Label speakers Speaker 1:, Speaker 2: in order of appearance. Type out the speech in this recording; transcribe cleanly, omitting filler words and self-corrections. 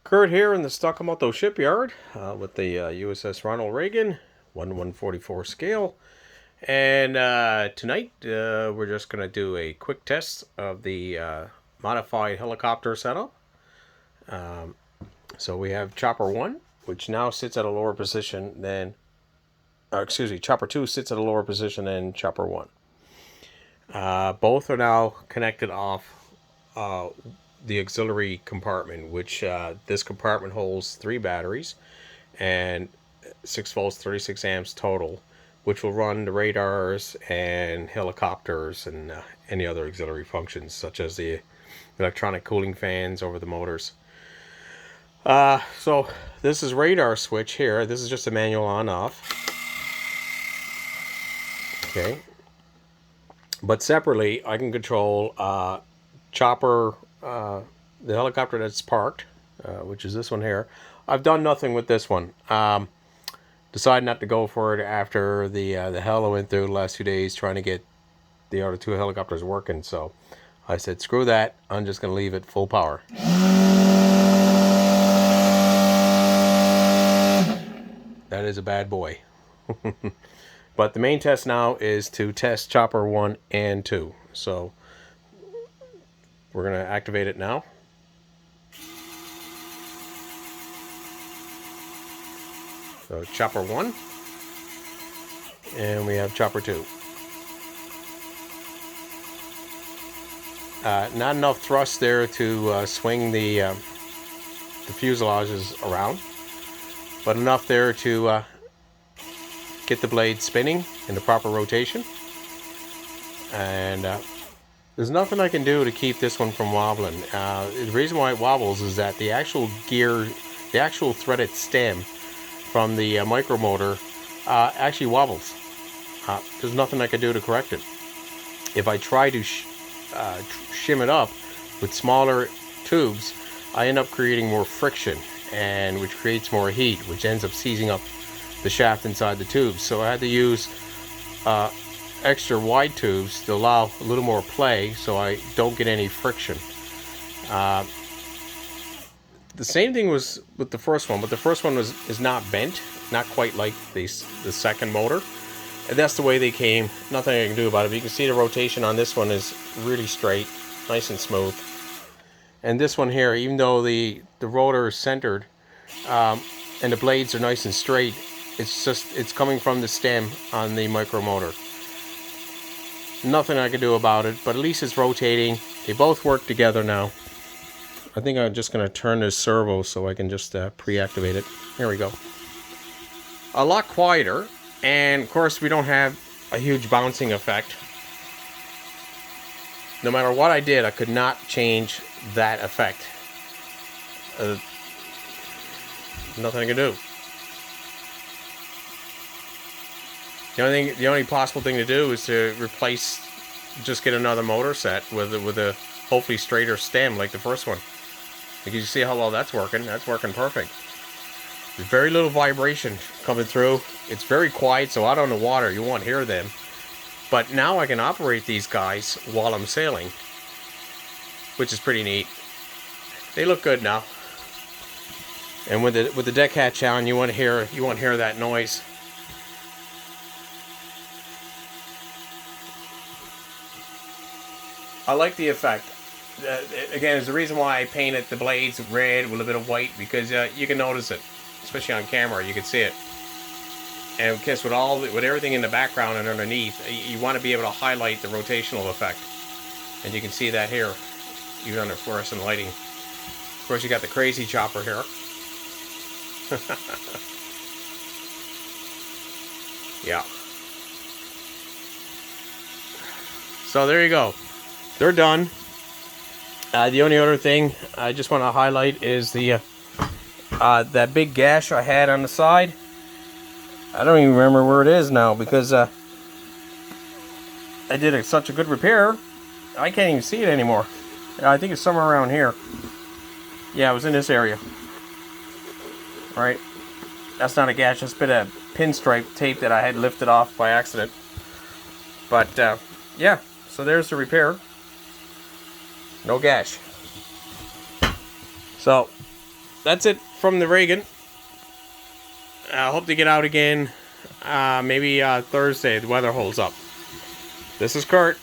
Speaker 1: Kurt here in the Stakamoto shipyard with the USS Ronald Reagan 1/144 scale. And tonight we're just going to do a quick test of the modified helicopter setup. So we have Chopper 1, which now sits at a lower position than, Chopper 2 sits at a lower position than Chopper 1. Both are now connected off the auxiliary compartment, which this compartment holds 3 batteries and 6 volts 36 amps total, which will run the radars and helicopters and any other auxiliary functions such as the electronic cooling fans over the motors. So this is radar switch here. This is just a manual on off. Okay, but separately I can control chopper, the helicopter that's parked, which is this one here. I've done nothing with this one. Decided not to go for it after the hell I went through the last 2 days trying to get the other 2 helicopters working. So I said, screw that. I'm just going to leave it full power. That is a bad boy. But the main test now is to test Chopper 1 and 2. So we're going to activate it now. So Chopper 1, and we have Chopper 2. Not enough thrust there to swing the fuselages around, but enough there to get the blade spinning in the proper rotation. And there's nothing I can do to keep this one from wobbling. The reason why it wobbles is that the actual gear, the actual threaded stem from the micromotor actually wobbles. There's nothing I can do to correct it. If I try to shim it up with smaller tubes, I end up creating more friction, and which creates more heat, which ends up seizing up the shaft inside the tubes. So I had to use extra wide tubes to allow a little more play so I don't get any friction. The same thing was with the first one, but the first one is not bent, not quite like the second motor. And that's the way they came. Nothing I can do about it. But you can see the rotation on this one is really straight, nice and smooth. And this one here, even though the rotor is centered and the blades are nice and straight, it's coming from the stem on the micromotor. Nothing I can do about it, but at least it's rotating. They both work together now. I think I'm just going to turn this servo so I can just pre-activate it. Here we go. A lot quieter, and of course we don't have a huge bouncing effect. No matter what I did, I could not change that effect. Nothing I can do. The only possible thing to do is to replace, just get another motor set with a hopefully straighter stem like the first one. Because you see how well that's working. That's working perfect. There's very little vibration coming through. It's very quiet, so out on the water you won't hear them. But now I can operate these guys while I'm sailing, which is pretty neat. They look good now. And with the deck hatch on, you won't hear that noise. I like the effect. Again, it's the reason why I painted the blades red with a bit of white, because you can notice it, especially on camera. You can see it. And of course, with everything in the background and underneath, you want to be able to highlight the rotational effect, and you can see that here, even under fluorescent lighting. Of course, you got the crazy chopper here. Yeah. So there you go. They're done. The only other thing I just want to highlight is the that big gash I had on the side. I don't even remember where it is now, because I did such a good repair. I can't even see it anymore. I think it's somewhere around here. Yeah, it was in this area. Right. That's not a gash. That's a bit of pinstripe tape that I had lifted off by accident. But yeah, so there's the repair. No gash. So that's it from the Reagan. I hope to get out again maybe Thursday. The weather holds up. This is Kurt.